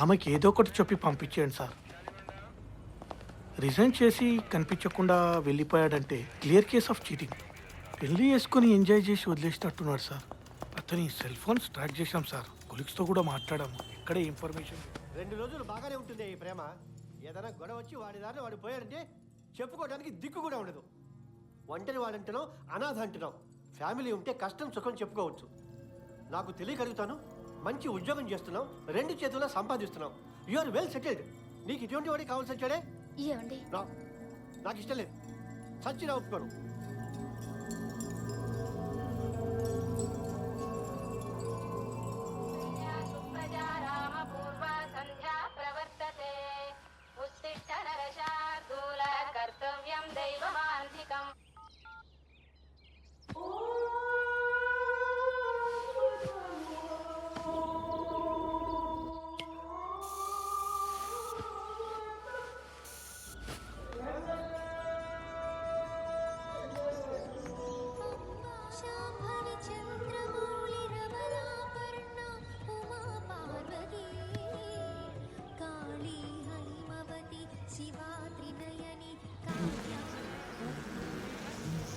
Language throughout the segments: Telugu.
ఆమెకి ఏదో ఒకటి చెప్పి పంపించేయండి సార్. రిజైన్ చేసి కనిపించకుండా వెళ్ళిపోయాడంటే క్లియర్ కేస్ ఆఫ్ చీటింగ్. పెళ్లి చేసుకొని ఎంజాయ్ చేసి వదిలేసినట్టున్నాడు సార్. అతని సెల్ ఫోన్స్ ట్రాక్ చేశాం సార్. కొలీగ్స్తో కూడా మాట్లాడాము. ఎక్కడే ఇన్ఫర్మేషన్. 2 రోజులు బాగానే ఉంటుంది ఈ ప్రేమ. ఏదైనా గొడవ వచ్చి వాడి దారిని వాడు పోయాడంటే చెప్పుకోవడానికి దిక్కు కూడా ఉండదు. ఒంటరి వాడంటున్నావు, అనాథ అంటున్నావు. ఫ్యామిలీ ఉంటే కష్టం సుఖం చెప్పుకోవచ్చు. నాకు తెలియగలుగుతాను. మంచి ఉద్యోగం చేస్తున్నావు, 2 చేతుల్లో సంపాదిస్తున్నావు. You are well settled. నీకు ఇటువంటి వాడి కావాల్సి వచ్చాడే? నాకు ఇష్టం లేదు. సచ్చినా ఒప్పుకోను.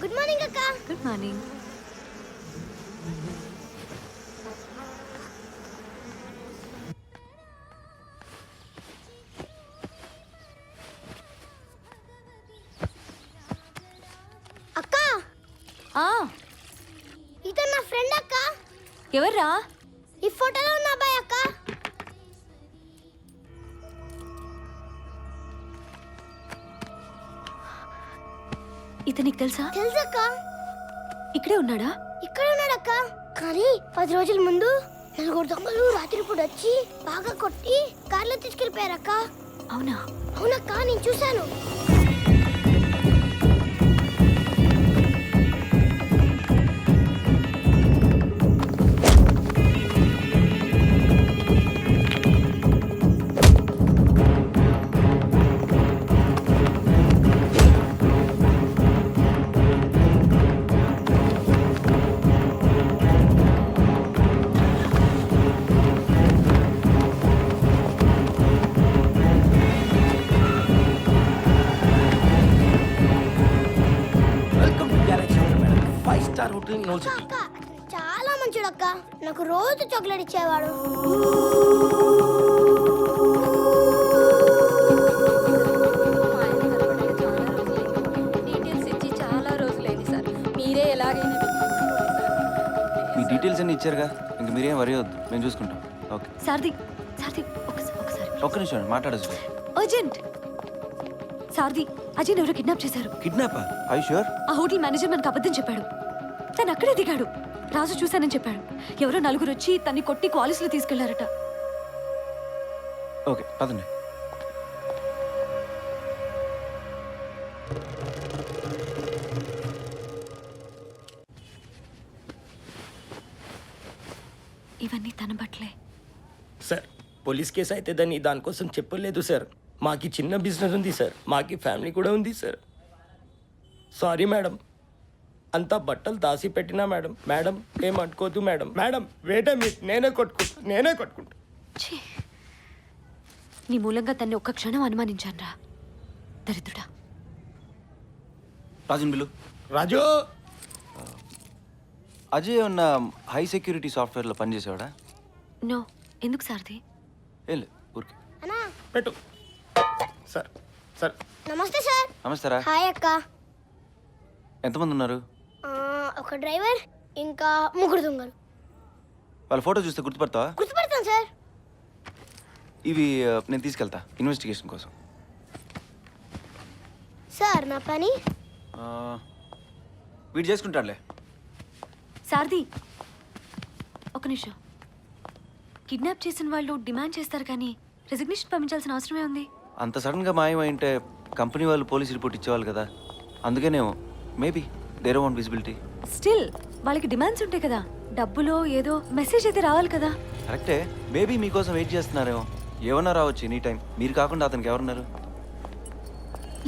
గుడ్ మార్నింగ్ అక్క. Good morning. అక్క, ఇతను నా ఫ్రెండ్ అక్క. ఎవర్రా? ఈ ఫోటోలో ఉన్న అబ్బాయి అక్క. ఇతనికి తెలుసా? తెలుసక్క. ఇక్కడే ఉన్నాడా? ఇక్కడ ఉన్నాడక్క. కానీ 10 రోజుల ముందు 4 దొంగలు రాత్రిపూట వచ్చి బాగా కొట్టి కార్లో తీసుకెళ్ళిపోయారక్క. అవునా? అవునక్క, నేను చూశాను. అక్క, చాలా మంచిడు అక్క. నాకు రోజు చాక్లెట్ ఇచ్చేవాడు. మీ డీటెయిల్స్ అన్ని ఇచ్చారుగా, ఇంక మీరేం వరి వద్దు, మేము చూసుకుంటాం. ఓకే సారథి, సారథి ఒకసారి ఒక్క నిమిషం మాట్లాడచ్చు. అర్జెంట్. సారథి, అజయ్ ఎవరో కిడ్నాప్ చేశారు. కిడ్నాప్? I sure? ఆ హోటల్ మేనేజర్ మనకు అబద్ధం చెప్పాడు. తను అక్కడే దిగాడు. రాజు చూశానని చెప్పాడు. ఎవరో 4 వచ్చి తన్ని కొట్టి కాలేజ్లో తీసుకెళ్లారట. ఓకే పదండి. ఇవన్నీ తన బట్టలే సార్. పోలీస్ కేసు అయితే దానికోసం చెప్పలేదు సార్. మాకి చిన్న బిజినెస్ ఉంది సార్. మాకి ఫ్యామిలీ కూడా ఉంది సార్. సారీ మేడం, అంతా బట్టలు దాసి పెట్టినా మేడం. మేడం ఏమనుకోద్దు మేడం. మేడం వేటే మీ నేనే కొట్టుకుంటా. నీ మూలంగా తన్ని ఒక్క క్షణం అనుమానించానురా, దరిద్రుడా. రాజన్ బిల్లు. రాజు, అజయ్ ఉన్న హై సెక్యూరిటీ సాఫ్ట్వేర్లో పనిచేసేవాడా? నో. ఎందుకు సారథి? ఏం లేదు, ఊరికే. అన్నా, పెట్టు సార్. సార్ నమస్తే సార్. నమస్తారా. హాయ్ అక్క. ఎంతమంది ఉన్నారు? ఒక డ్రైవర్, ఇంకా 3 దొంగలు. వాళ్ళ ఫోటో చూస్తే గుర్తుపడతావా? గుర్తుపడతాను సార్. ఇవి నేను తీసుకెళ్తా ఇన్వెస్టిగేషన్ కోసం. సార్ నా పని వీడు చేసుకుంటాడులే. సారథి, ఒక నిమిషం. కిడ్నాప్ చేసిన వాళ్ళు డిమాండ్ చేస్తారు కానీ రెసిగ్నేషన్ పంపించాల్సిన అవసరమే ఉంది. అంత సడన్గా మాయమైంటే కంపెనీ వాళ్ళు పోలీస్ రిపోర్ట్ ఇచ్చేవాళ్ళు కదా, అందుకేనేమో. Maybe there want visibility. Still వాళ్ళకి డిమాండ్స్ ఉంటాయి కదా. డబ్బులో ఏదో మెసేజ్ అయితే రావాలి కదా. కరెక్టే. మేబీ మీకోసం వెయిట్ చేస్తున్నారేమో. ఏమన్నా రావచ్చు ఎనీ టైం. మీరు కాకుండా అతనికి ఎవరున్నారు?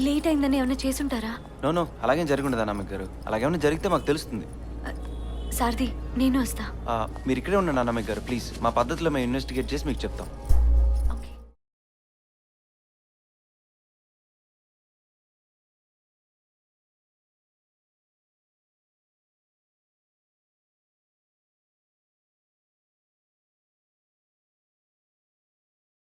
లేట్ అయిందని ఏమైనా చేసుంటారా? నో అలాగేం జరగకుండా నాన్నమ్మ గారు. అలాగేమన్నా జరిగితే మాకు తెలుస్తుంది. సారథి, నేను వస్తా. మీరు ఇక్కడే ఉండండి నాన్నమ్మ గారు ప్లీజ్. మా పద్ధతిలో మేము ఇన్వెస్టిగేట్ చేసి మీకు చెప్తాం.